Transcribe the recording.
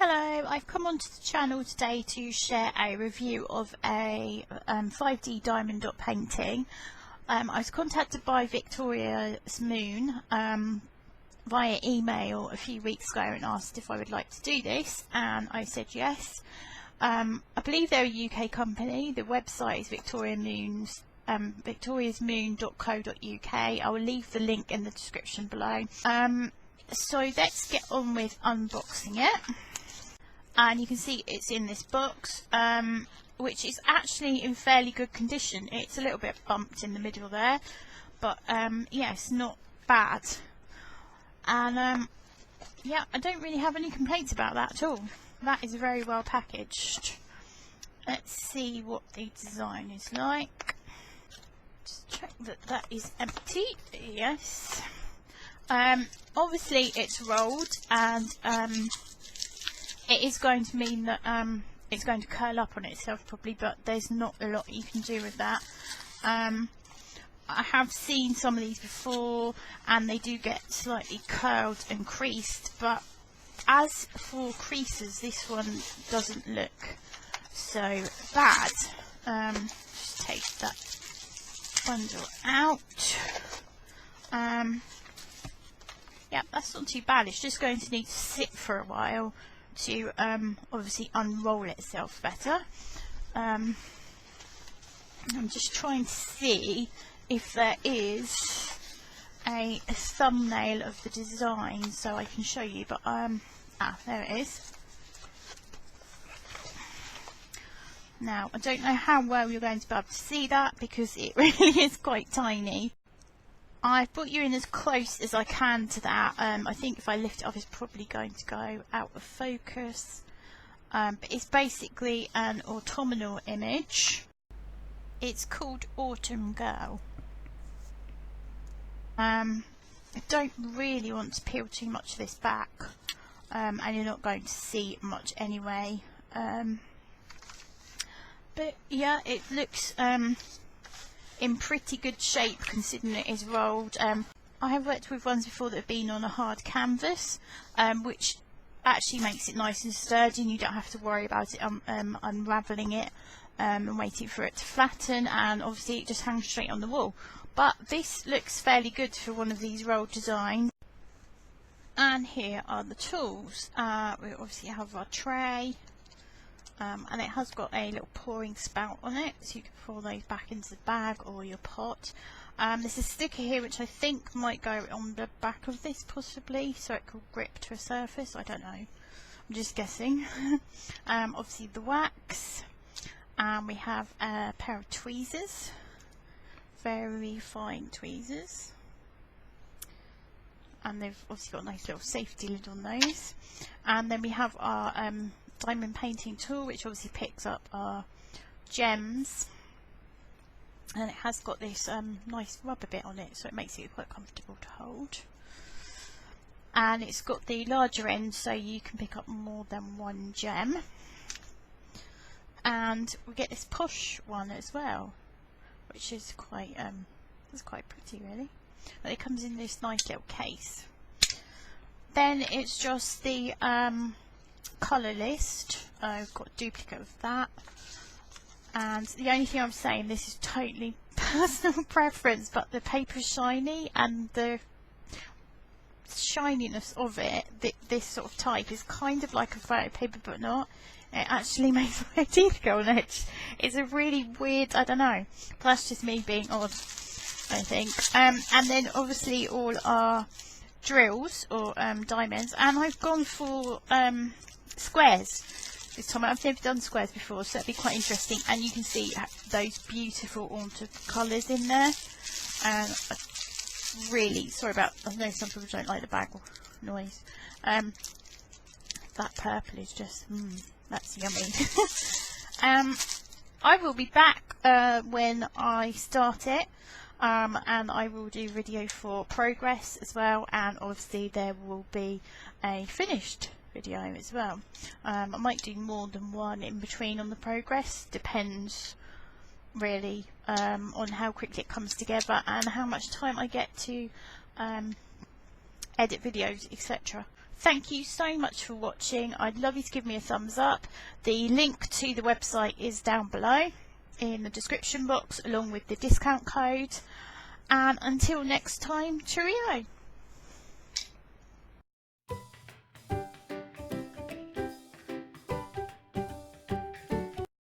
Hello, I've come onto the channel today to share a review of a 5D diamond dot painting. I was contacted by Victoria's Moon via email a few weeks ago and asked if I would like to do this, and I said yes. I believe they're a UK company. The website is victoriasmoon.co.uk. I will leave the link in the description below. So let's get on with unboxing it. And you can see it's in this box, which is actually in fairly good condition. It's a little bit bumped in the middle there, but yeah, it's not bad. And yeah, I don't really have any complaints about that at all. That is very well packaged. Let's see what the design is like. Just check that that is empty. Yes. Obviously it's rolled, and it is going to mean that it's going to curl up on itself probably, but there's not a lot you can do with that. I have seen some of these before and they do get slightly curled and creased, but as for creases, this one doesn't look so bad. Just take that bundle out. Yeah, that's not too bad. It's just going to need to sit for a while to obviously unroll itself better. I'm just trying to see if there is a thumbnail of the design so I can show you, but there it is. Now I don't know how well you're going to be able to see that because it really is quite tiny. I've brought you in as close as I can to that. I think if I lift it up it's probably going to go out of focus. But it's basically an autumnal image. It's called Autumn Girl. I don't really want to peel too much of this back, and you're not going to see much anyway. But yeah, it looks in pretty good shape considering it is rolled. I have worked with ones before that have been on a hard canvas, which actually makes it nice and sturdy and you don't have to worry about it unravelling it and waiting for it to flatten, and obviously it just hangs straight on the wall. But this looks fairly good for one of these rolled designs. And here are the tools. We obviously have our tray. And it has got a little pouring spout on it, so you can pour those back into the bag or your pot. There's a sticker here which I think might go on the back of this possibly, so it could grip to a surface. I don't know, I'm just guessing. Obviously the wax, and we have a pair of tweezers, very fine tweezers, and they've obviously got a nice little safety lid on those. And then we have our diamond painting tool, which obviously picks up our gems, and it has got this nice rubber bit on it, so it makes it quite comfortable to hold. And it's got the larger end so you can pick up more than one gem. And we get this posh one as well, which is quite pretty really. But it comes in this nice little case. Then it's just the colour list. I've got a duplicate of that, and the only thing I'm saying, this is totally personal preference, but the paper is shiny, and the shininess of it, this sort of type, is kind of like a photo paper but not. It actually makes my teeth go on edge. It's a really weird, I don't know, but that's just me being odd, I think. And then obviously all our drills or diamonds, and I've gone for squares this time. I've never done squares before, so that'd be quite interesting. And you can see those beautiful altered colours in there. And really sorry about, I know some people don't like the bag noise. That purple is just that's yummy. I will be back when I start it, and I will do video for progress as well, and obviously there will be a finished video as well. I might do more than one in between on the progress, depends really on how quickly it comes together and how much time I get to edit videos, etc. Thank you so much for watching. I'd love you to give me a thumbs up. The link to the website is down below in the description box along with the discount code. And until next time, cheerio!